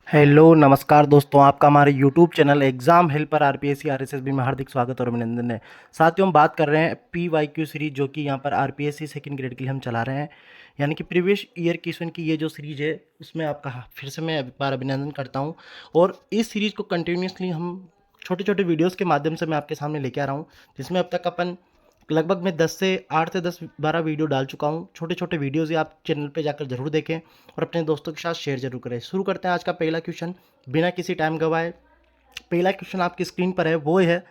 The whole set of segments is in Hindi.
हेलो नमस्कार दोस्तों, आपका हमारे YouTube channel exam helper RPSC RSSB में हार्दिक स्वागत और अभिनंदन है। साथियों, हम बात कर रहे हैं पीवाईक्यू सीरीज, जो कि यहाँ पर आरपीएससी सेकंड ग्रेड के लिए हम चला रहे हैं, यानी कि प्रीवियस ईयर क्वेश्चन की ये जो सीरीज है उसमें आपका फिर से मैं एक बार अभिनंदन करता हूँ। और इस सीरीज को कंटिन्यूसली हम छोटे छोटे वीडियोज़ के माध्यम से मैं आपके सामने लेके आ रहा हूँ, जिसमें अब तक अपन लगभग मैं 8 से 12 वीडियो डाल चुका हूँ। छोटे छोटे वीडियोज़ ये आप चैनल पे जाकर ज़रूर देखें और अपने दोस्तों के साथ शेयर जरूर करें। शुरू करते हैं आज का पहला क्वेश्चन बिना किसी टाइम गवाए। पहला क्वेश्चन आपकी स्क्रीन पर है, वो है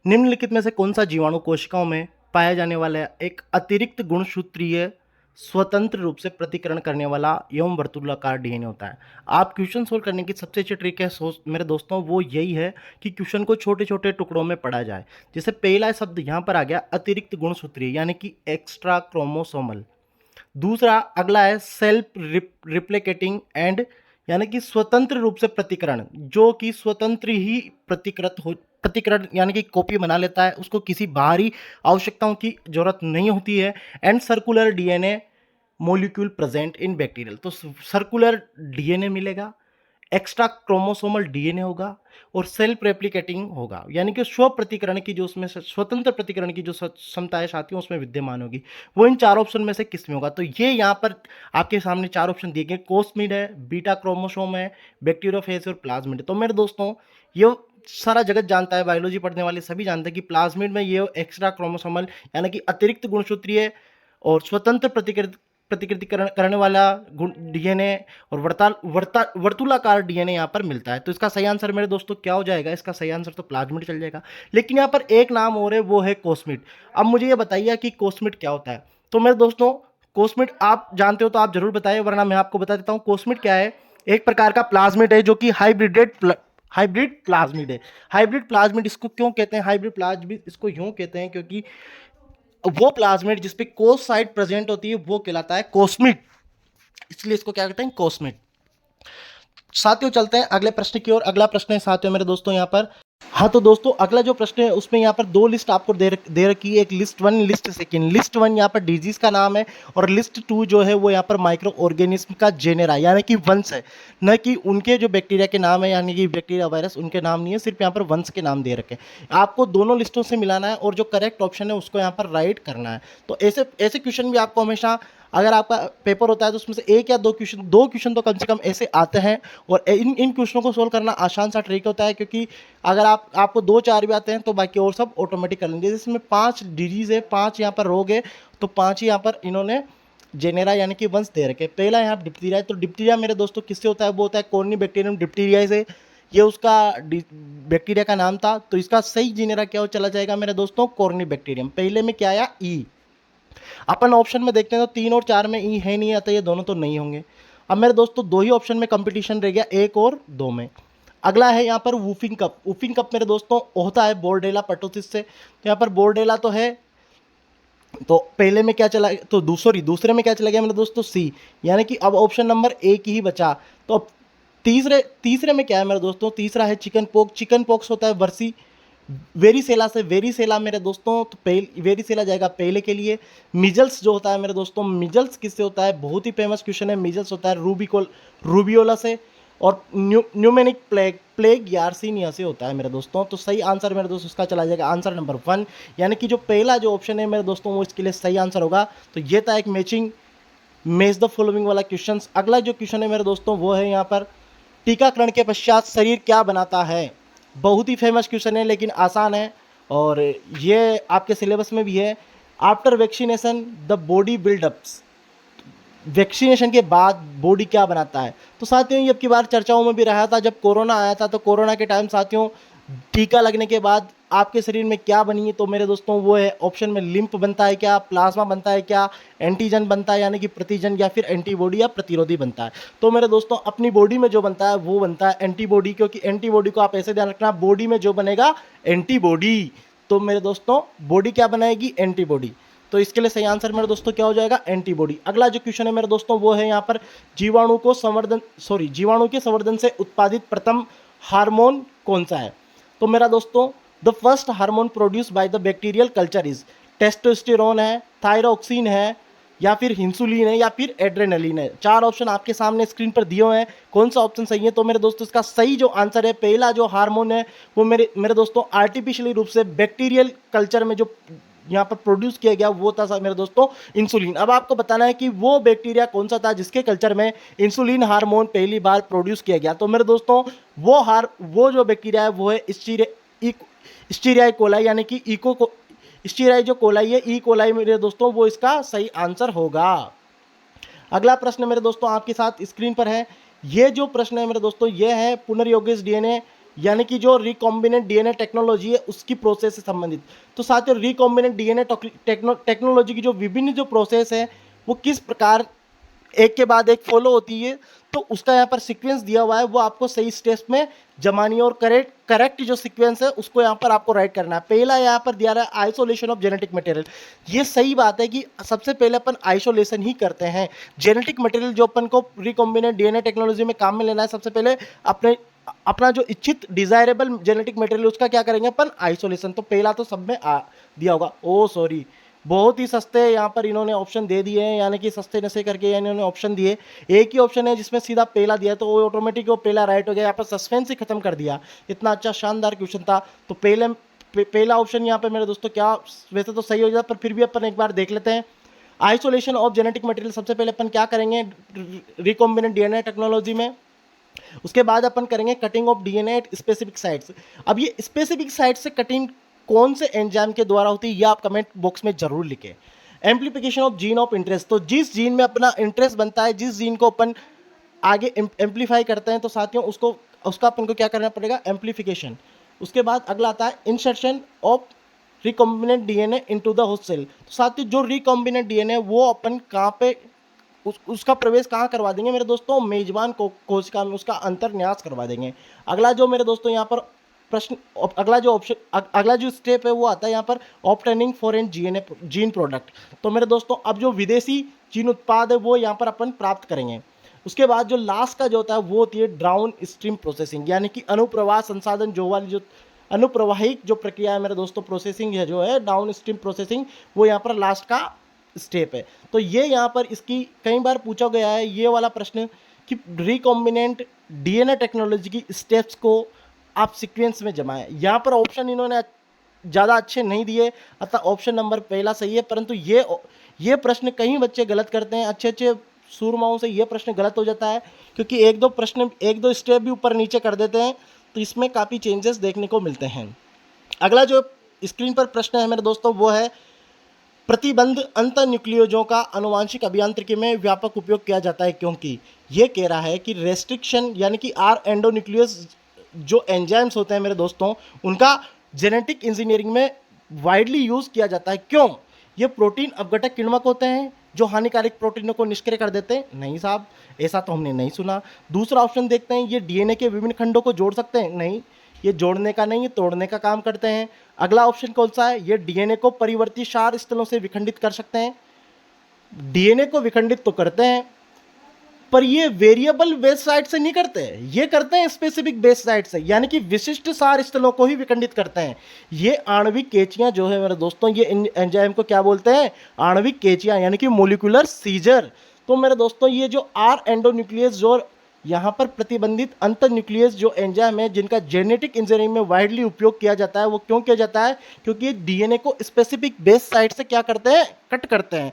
निम्नलिखित में से कौन सा जीवाणु कोशिकाओं में पाया जाने वाला एक अतिरिक्त गुणसूत्रीय स्वतंत्र रूप से प्रतिकरण करने वाला एवं वर्तुलाकार डीएनए होता है। आप क्वेश्चन सोल्व करने की सबसे अच्छी ट्रिक है मेरे दोस्तों, वो यही है कि क्वेश्चन को छोटे छोटे टुकड़ों में पढ़ा जाए। जैसे पहला शब्द यहाँ पर आ गया अतिरिक्त गुणसूत्रीय, यानी कि एक्स्ट्रा क्रोमोसोमल। दूसरा अगला है सेल्फ रिप्लिकेटिंग एंड, यानी कि स्वतंत्र रूप से प्रतिकरण, जो कि स्वतंत्र ही प्रतिकरण यानी कि कॉपी बना लेता है, उसको किसी बाहरी आवश्यकताओं की जरूरत नहीं होती है। And circular DNA molecule present in bacterial, तो सर्कुलर डीएनए मिलेगा, एक्स्ट्रा क्रोमोसोमल डीएनए होगा और सेल्फ रेप्लिकेटिंग होगा, यानी कि स्व प्रतिकरण की जो उसमें स्वतंत्र प्रतिकरण की जो क्षमता है साथियों उसमें विद्यमान होगी। वो इन चार ऑप्शन में से किस में होगा? तो ये यहाँ पर आपके सामने चार ऑप्शन दिए गए, कोस्मिड है, बीटा क्रोमोसोम है, बैक्टीरियोफेज और प्लाज्मिड है। तो मेरे दोस्तों, ये सारा जगत जानता है, बायोलॉजी पढ़ने वाले सभी जानते हैं कि प्लाज्मिड में ये एक्स्ट्रा क्रोमोसोमल यानी कि अतिरिक्त गुणसूत्रीय और स्वतंत्र प्रतिकृति करने वाला डीएनए और वर्तुलाकार डीएनए यहाँ पर मिलता है। तो इसका सही आंसर मेरे दोस्तों क्या हो जाएगा? इसका सही आंसर तो प्लाज्मिड चल जाएगा। लेकिन यहाँ पर एक नाम और है, वो है कोस्मिड। अब मुझे ये बताइए कि कोस्मिड क्या होता है? तो मेरे दोस्तों, कोस्मिड आप जानते हो तो आप जरूर बताइए, वरना मैं आपको बता देता हूँ कोस्मिड क्या है। एक प्रकार का प्लाज्मिड है जो कि हाइब्रिड प्लाज्मिड है। हाइब्रिड प्लाज्मिड इसको क्यों कहते हैं? हाइब्रिड प्लाज्मिड इसको यूं कहते हैं क्योंकि वो प्लाज्मिड जिसपे कोस साइड प्रेजेंट होती है वो कहलाता है कोस्मिड, इसलिए इसको क्या कहते हैं? कोस्मिड। साथियों, चलते हैं अगले प्रश्न की ओर। अगला प्रश्न है साथियों मेरे दोस्तों यहाँ पर, हाँ तो दोस्तों अगला जो प्रश्न है उसमें यहाँ पर दो लिस्ट आपको दे रखी है, एक list one, list second. List one यहाँ पर डिजीज का नाम है और लिस्ट टू जो है वो यहाँ पर माइक्रो ऑर्गेनिज्म का जेनेरा यानी कि वंश है, न कि उनके जो बैक्टीरिया के नाम है, यानी कि बैक्टीरिया वायरस उनके नाम नहीं है, सिर्फ यहाँ पर वंश के नाम दे रखे हैं। आपको दोनों लिस्टों से मिलाना है और जो करेक्ट ऑप्शन है उसको यहाँ पर राइट करना है। तो ऐसे ऐसे क्वेश्चन भी आपको हमेशा, अगर आपका पेपर होता है तो उसमें से एक या दो क्वेश्चन तो कम से कम ऐसे आते हैं। और इन क्वेश्चनों को सोल्व करना आसान सा ट्रिक होता है, क्योंकि अगर आपको 2-4 भी आते हैं तो बाकी और सब ऑटोमेटिक कर लेंगे। जिसमें 5 डिजीज है, 5 यहाँ पर रोग है, तो 5 ही यहाँ पर इन्होंने जेनेरा यानी कि वंश दे रखे। पहला यहाँ डिप्थीरिया है, तो डिप्थीरिया मेरे दोस्तों किससे होता है? वो होता है कॉर्निबैक्टीरियम डिप्थीरिया से, ये उसका बैक्टीरिया का नाम था। तो इसका सही जेनेरा क्या हो चला जाएगा मेरे दोस्तों? कॉर्निबैक्टीरियम। पहले में क्या आया? ई। अपन ऑप्शन में देखते हैं तो 3 और 4 में ई है नहीं आता, ये दोनों तो नहीं होंगे। अब मेरे दोस्तों दो ही ऑप्शन में कंपटीशन रह गया, 1 और 2 में। अगला है यहाँ पर वूफिंग कप। वूफिंग कप मेरे दोस्तों होता है बोर्डेला पर्टुसिस से, तो यहाँ पर बोर्डेला तो है, तो पहले में क्या चला, तो दूसरे में क्या चला गया मेरे दोस्तों? सी, यानी कि अब ऑप्शन नंबर एक ही बचा। तो अब तीसरे में क्या है मेरे दोस्तों? तीसरा है चिकन पॉक्स। चिकन पॉक्स होता है वर्सी वेरीसेला से। वेरीसेला मेरे दोस्तों, तो वेरीसेला जाएगा पहले के लिए। मिजल्स जो होता है मेरे दोस्तों, मिजल्स किससे होता है? बहुत ही फेमस क्वेश्चन है। मिजल्स होता है रूबियोला से। और न्यूमेनिक प्लेग यार्सिनिया से होता है मेरे दोस्तों। तो सही आंसर मेरे दोस्तों इसका चला जाएगा आंसर नंबर 1, यानी कि जो पहला जो ऑप्शन है मेरे दोस्तों वो इसके लिए सही आंसर होगा। तो ये था एक मैच द फॉलोइंग वाला क्वेश्चन। अगला जो क्वेश्चन है मेरे दोस्तों वो है यहाँ पर, टीकाकरण के पश्चात शरीर क्या बनाता है? बहुत ही फेमस क्वेश्चन है लेकिन आसान है, और ये आपके सिलेबस में भी है। After vaccination the body buildups, vaccination के बाद बॉडी क्या बनाता है? तो साथियों ये अब की बार चर्चाओं में भी रहा था, जब कोरोना आया था, तो कोरोना के टाइम साथियों टीका लगने के बाद आपके शरीर में क्या बनी है? तो मेरे दोस्तों वो है ऑप्शन में लिम्फ बनता है क्या, प्लाज्मा बनता है क्या, एंटीजन बनता है यानी कि प्रतिजन, या फिर एंटीबॉडी या प्रतिरोधी बनता है। तो मेरे दोस्तों अपनी बॉडी में जो बनता है वो बनता है एंटीबॉडी, क्योंकि एंटीबॉडी को आप ऐसे ध्यान रखना, बॉडी में जो बनेगा एंटीबॉडी। तो मेरे दोस्तों बॉडी क्या बनाएगी? एंटीबॉडी। तो इसके लिए सही आंसर मेरे दोस्तों क्या हो जाएगा? एंटीबॉडी। अगला जो क्वेश्चन है मेरे दोस्तों वो है यहाँ पर, जीवाणु के संवर्धन से उत्पादित प्रथम हार्मोन कौन सा है? तो मेरा दोस्तों the first hormone produce by the bacterial culture is, testosterone है, थायरोक्सिन है, या फिर इंसुलिन है या फिर एड्रेनलिन है। 4 ऑप्शन आपके सामने स्क्रीन पर दिए हुए हैं, कौन सा ऑप्शन सही है? तो मेरे दोस्तों इसका सही जो आंसर है, पहला जो हार्मोन है वो मेरे दोस्तों आर्टिफिशियली रूप से बैक्टीरियल कल्चर में जो यहाँ पर प्रोड्यूस किया गया वो था मेरे दोस्तों इंसुलिन। अब आपको बताना है कि वो बैक्टीरिया कौन सा था जिसके कल्चर में इंसुलिन हार्मोन पहली बार प्रोड्यूस किया गया। तो मेरे दोस्तों वो जो बैक्टीरिया है वो है स्टीरिया कोलाई, यानी कि स्टीरिया जो कोलाई है, ई कोलाई मेरे दोस्तों, वो इसका सही आंसर होगा। अगला प्रश्न मेरे दोस्तों आपके साथ स्क्रीन पर है। ये जो प्रश्न है मेरे दोस्तों ये है पुनर्योगित डीएनए, यानी कि जो रिकॉम्बिनेंट डीएनए टेक्नोलॉजी है उसकी प्रोसेस से संबंधित। तो साथियों रिकॉम्बिनेंट डीएनए टेक्नोलॉजी की जो विभिन्न जो प्रोसेस है वो किस प्रकार एक के बाद एक फॉलो होती है, तो उसका यहाँ पर सीक्वेंस दिया हुआ है, वो आपको सही स्टेप्स में जमानी है और करेक्ट जो सीक्वेंस है उसको यहाँ पर आपको राइट करना है। पहला यहाँ पर दिया रहा है आइसोलेशन ऑफ जेनेटिक मटेरियल। ये सही बात है कि सबसे पहले अपन आइसोलेशन ही करते हैं। जेनेटिक मटेरियल जो अपन को रिकॉम्बिनेंट डीएनए टेक्नोलॉजी में काम में लेना है, सबसे पहले अपना जो इच्छित डिजायरेबल जेनेटिक मटेरियल उसका क्या करेंगे अपन? आइसोलेशन। तो पहला तो सब में दिया होगा। ओ सॉरी, बहुत ही सस्ते यहाँ पर इन्होंने ऑप्शन दे दिए हैं, यानी कि सस्ते नशे करके इन्होंने ऑप्शन दिए। एक ही ऑप्शन है जिसमें सीधा पहला दिया, तो वो ऑटोमेटिक वो पहला राइट हो गया। यहाँ पर सस्पेंस ही खत्म कर दिया। इतना अच्छा शानदार क्वेश्चन था। तो पहला ऑप्शन यहाँ पे मेरे दोस्तों क्या वैसे तो सही हो जाता, पर फिर भी अपन एक बार देख लेते हैं। आइसोलेशन ऑफ जेनेटिक मटेरियल सबसे पहले अपन क्या करेंगे रिकॉम्बिनेंट डीएनए टेक्नोलॉजी में। उसके बाद अपन करेंगे cutting of DNA at specific sites. अब ये स्पेसिफिक साइट से कटिंग कौन से एंजाइम के द्वारा होती है ये आप कमेंट बॉक्स में जरूर लिखें। Amplification of gene of interest, तो जिस जीन में अपना इंटरेस्ट बनता है, जिस जीन को अपन आगे एम्प्लीफाई करते हैं, तो साथियों उसका अपन को क्या करना पड़ेगा? एम्प्लीफिकेशन। उसके बाद अगला आता है insertion of recombinant DNA into the host cell. तो साथियों जो रिकॉम्बिनेंट डीएनए वो अपन कहाँ पे उसका प्रवेश कहाँ करवा देंगे मेरे दोस्तों? मेजबान कोशिका में उसका अंतर्न्यास करवा देंगे। अगला जो मेरे दोस्तों यहाँ पर प्रश्न, अगला जो स्टेप है वो आता है यहाँ पर ऑब्टेनिंग फॉरेन जीन प्रोडक्ट। तो मेरे दोस्तों अब जो विदेशी जीन उत्पाद है वो यहाँ पर अपन प्राप्त करेंगे। उसके बाद जो लास्ट का जो होता है वो होती है डाउन स्ट्रीम प्रोसेसिंग, यानी कि अनुप्रवाह संसाधन जो वाली जो अनुप्रवाहिक जो प्रक्रिया है मेरे दोस्तों, प्रोसेसिंग है जो है डाउन स्ट्रीम प्रोसेसिंग, वो यहाँ पर लास्ट का स्टेप है। तो ये यहाँ पर इसकी कई बार पूछा गया है ये वाला प्रश्न कि रिकॉम्बिनेंट डीएनए टेक्नोलॉजी की स्टेप्स को आप सीक्वेंस में जमाएं। यहाँ पर ऑप्शन इन्होंने ज़्यादा अच्छे नहीं दिए, अतः ऑप्शन नंबर पहला सही है। परंतु ये प्रश्न कई बच्चे गलत करते हैं, अच्छे सूरमाओं से ये प्रश्न गलत हो जाता है, क्योंकि एक दो स्टेप भी ऊपर नीचे कर देते हैं, तो इसमें काफ़ी चेंजेस देखने को मिलते हैं। अगला जो स्क्रीन पर प्रश्न है मेरे दोस्तों वो है प्रतिबंध अंतःन्यूक्लियोजों का आनुवांशिक अभियांत्रिकी में व्यापक उपयोग किया जाता है, क्योंकि ये कह रहा है कि रेस्ट्रिक्शन यानी कि आर एंडोन्यूक्लियस जो एंजाइम्स होते हैं मेरे दोस्तों उनका जेनेटिक इंजीनियरिंग में वाइडली यूज़ किया जाता है। क्यों? ये प्रोटीन अपघटक किण्वक होते हैं जो हानिकारक प्रोटीनों को निष्क्रिय कर देते हैं? नहीं साहब, ऐसा तो हमने नहीं सुना। दूसरा ऑप्शन देखते हैं, ये डीएनए के विभिन्न खंडों को जोड़ सकते हैं? नहीं, ये जोड़ने का नहीं, ये तोड़ने का काम करते हैं। अगला ऑप्शन कौन सा है? ये डीएनए को परिवर्ती क्षार स्थलों से विखंडित कर सकते हैं। डीएनए को विखंडित तो करते हैं, पर ये वेरिएबल बेस साइट से नहीं करते, ये करते हैं स्पेसिफिक बेस साइट से, यानी कि विशिष्ट सार स्थलों को ही विखंडित करते हैं। ये आणविक केचियां जो है मेरे दोस्तों, ये एंजाइम को क्या बोलते हैं? आणविक केचियां, यानी कि मोलिकुलर सीजर। तो मेरे दोस्तों ये जो आर एंडोन्यूक्लियस जो यहाँ पर प्रतिबंधित अंतःन्यूक्लियस जो एंजाइम है जिनका जेनेटिक इंजीनियरिंग में वाइडली उपयोग किया जाता है, वो क्यों किया जाता है? क्योंकि ये डीएनए को स्पेसिफिक बेस साइट से क्या करते हैं? कट करते हैं।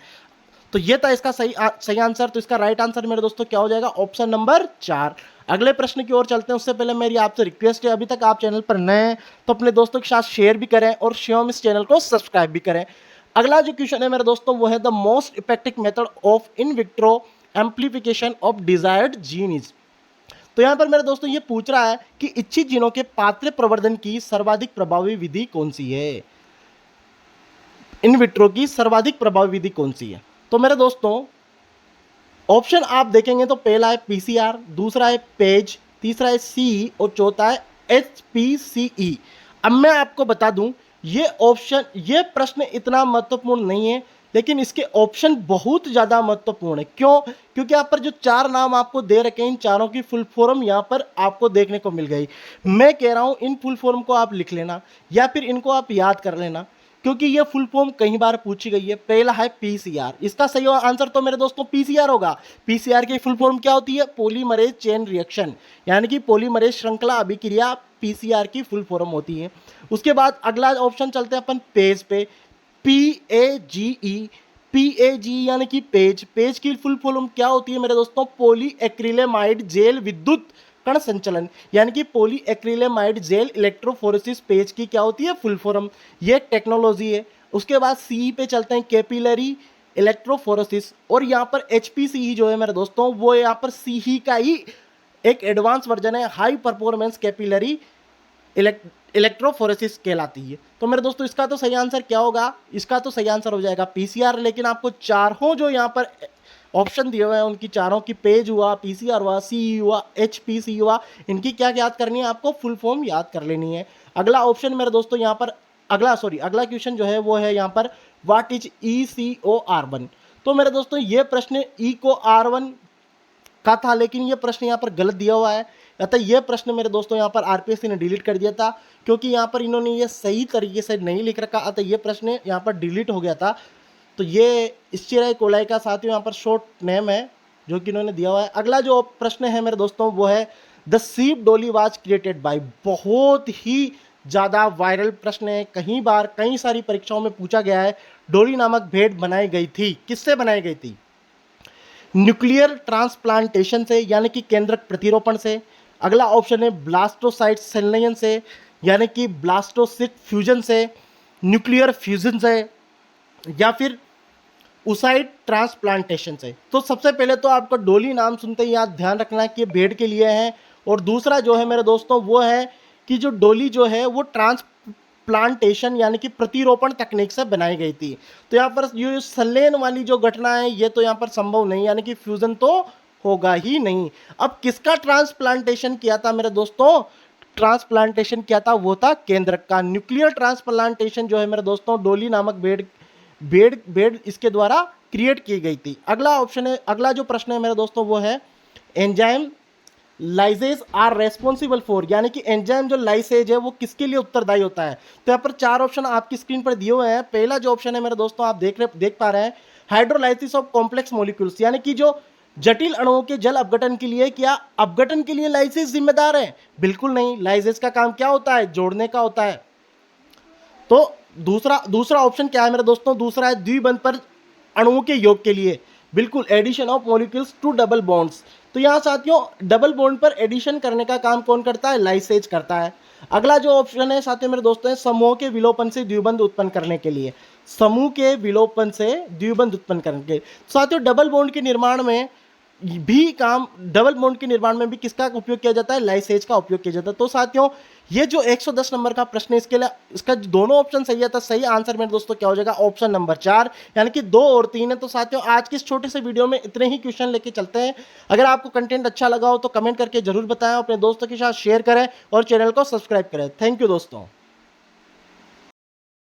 तो ये था इसका सही आंसर। तो इसका राइट आंसर मेरे दोस्तों क्या हो जाएगा? Option number 4। अगले प्रश्न की ओर चलते हैं, उससे पहले मेरी आपसे रिक्वेस्ट है, अभी तक आप चैनल पर नए हैं तो अपने दोस्तों के साथ शेयर भी करें और श्योम इस चैनल को सब्सक्राइब भी करें। अगला जो क्वेश्चन है मेरे दोस्तों वो है the most effective method of in vitro amplification of desired gene is. तो यहाँ पर मेरे दोस्तों ये पूछ रहा है कि इच्छित जीनों के पात्र प्रवर्धन की सर्वाधिक प्रभावी विधि कौन सी है? इन विट्रो की सर्वाधिक प्रभावी विधि कौन सी है? तो मेरे दोस्तों ऑप्शन आप देखेंगे तो पहला है पीसीआर, दूसरा है पेज, तीसरा है सी और चौथा है HPCE। अब मैं आपको बता दूं ये प्रश्न इतना महत्वपूर्ण नहीं है, लेकिन इसके ऑप्शन बहुत ज़्यादा महत्वपूर्ण है। क्यों? क्योंकि यहाँ पर जो 4 नाम आपको दे रखे हैं इन चारों की फुल फॉर्म यहाँ पर आपको देखने को मिल गई। मैं कह रहा हूँ इन फुल फॉर्म को आप लिख लेना या फिर इनको आप याद कर लेना, क्योंकि ये फुल फॉर्म कई बार पूछी गई है। पहला है पीसीआर, इसका सही आंसर तो मेरे दोस्तों पीसीआर होगा। पीसीआर की फुल फॉर्म क्या होती है? पॉलीमरेज चेन रिएक्शन, यानी कि पॉलीमरेज श्रृंखला अभिक्रिया पीसीआर की फुल फॉर्म होती है। उसके बाद अगला ऑप्शन चलते हैं अपन पेज पे, PAGE, PAG यानी कि पेज की फुल फॉर्म क्या होती है मेरे दोस्तों? पॉली एक्रिलेमाइड जेल विद्युत कण संचलन, यानी कि पॉली एक्रिलेमाइड जेल इलेक्ट्रोफोरेसिस पेज की क्या होती है? Full form. ये टेक्नोलॉजी है। उसके बाद CE पे चलते हैं, कैपिलरी इलेक्ट्रोफोरेसिस, और यहाँ पर HPCE जो है मेरे दोस्तों वो यहाँ पर CE का ही एक एडवांस वर्जन है, हाई परफॉर्मेंस कैपिलरी इलेक्ट्रोफोरेसिस कहलाती है। तो मेरे दोस्तों इसका तो सही आंसर क्या होगा? इसका तो सही आंसर हो जाएगा पीसीआर। लेकिन आपको चारों जो यहाँ पर ऑप्शन दिए हुए हैं उनकी चारों की पेज हुआ, पीसीआर हुआ, CE हुआ, HPC हुआ, इनकी क्या याद करनी है? आपको फुल फॉर्म याद कर लेनी है। अगला ऑप्शन मेरे दोस्तों यहाँ पर अगला क्वेश्चन जो है वो है यहाँ पर व्हाट इज ECOR1। तो मेरे दोस्तों ये प्रश्न ECOR1 का था, लेकिन ये प्रश्न यहाँ पर गलत दिया हुआ है। अतः ये प्रश्न मेरे दोस्तों यहाँ पर आरपीएससी ने डिलीट कर दिया था, क्योंकि यहाँ पर इन्होंने ये सही तरीके से नहीं लिख रखा, अतः ये प्रश्न यहाँ पर डिलीट हो गया था। तो ये स्टीराई कोलाई का साथियों यहाँ पर शॉर्ट नेम है जो कि इन्होंने दिया हुआ है। अगला जो प्रश्न है मेरे दोस्तों वो है the sheep Dolly was created by. बहुत ही ज़्यादा वायरल प्रश्न है, कई सारी परीक्षाओं में पूछा गया है। डॉली नामक भेड़ बनाई गई थी, किससे बनाई गई थी? न्यूक्लियर ट्रांसप्लांटेशन से, यानी कि केंद्रक प्रतिरोपण से। अगला ऑप्शन है ब्लास्टोसाइट संलयन से, यानी कि ब्लास्टोसिट फ्यूजन से, न्यूक्लियर फ्यूजन से, या फिर ओसाइट ट्रांसप्लांटेशन से। तो सबसे पहले तो आपको डोली नाम सुनते ही याद ध्यान रखना है कि भेड़ के लिए है। और दूसरा जो है मेरे दोस्तों वो है कि जो डोली जो है वो ट्रांसप्लांटेशन यानी कि प्रतिरोपण तकनीक से बनाई गई थी। तो यहाँ पर ये संलयन वाली जो घटना है ये तो यहाँ पर संभव नहीं, यानी कि फ्यूजन तो होगा ही नहीं। अब किसका ट्रांसप्लांटेशन किया था मेरे दोस्तों? ट्रांसप्लांटेशन किया था वो था केंद्रक का। न्यूक्लियर ट्रांसप्लांटेशन जो है मेरे दोस्तों डोली नामक भेड़ इसके द्वारा क्रिएट की गई थी। अगला जो प्रश्न है मेरे दोस्तों वो है एंजाइम लाइसेज आर रेस्पॉन्सिबल फॉर, यानी कि एंजाइम जो लाइसेज है वो किसके लिए उत्तरदायी होता है? तो यहाँ पर 4 ऑप्शन आपकी स्क्रीन पर दिए हुए हैं। पहला जो ऑप्शन है मेरे दोस्तों आप देख पा रहे हैं, हाइड्रोलाइसिस ऑफ कॉम्प्लेक्स मॉलिक्यूल्स, यानी कि जो जटिल अणुओं के जल अपघटन के लिए, क्या अपघटन के लिए लाइसेज जिम्मेदार है? बिल्कुल नहीं। लाइसेज का काम क्या होता है? जोड़ने का होता है। तो दूसरा ऑप्शन क्या है मेरे दोस्तों? दूसरा है द्विबंध पर अणुओं के योग के लिए, बिल्कुल addition of molecules to double bonds. तो यहाँ साथियों डबल बॉन्ड पर एडिशन करने का काम कौन करता है? लाइसेज करता है। अगला जो ऑप्शन है साथियों मेरे दोस्तों है समूह के विलोपन से द्विबंध उत्पन्न करने के लिए, समूह के विलोपन से द्विबंध उत्पन्न करने के लिए। साथियों डबल बॉन्ड के निर्माण में भी किसका उपयोग किया जाता है? लाइसेज का उपयोग किया जाता है। तो साथियों ये जो 110 नंबर का प्रश्न है इसके लिए इसका दोनों ऑप्शन सही है, तो सही आंसर मेरे दोस्तों क्या हो जाएगा? ऑप्शन नंबर 4, यानी कि 2 और 3 है। तो साथियों आज के इस छोटे से वीडियो में इतने ही क्वेश्चन लेके चलते हैं। अगर आपको कंटेंट अच्छा लगा हो तो कमेंट करके जरूर बताएं, अपने दोस्तों के साथ शेयर करें और चैनल को सब्सक्राइब करें। थैंक यू दोस्तों।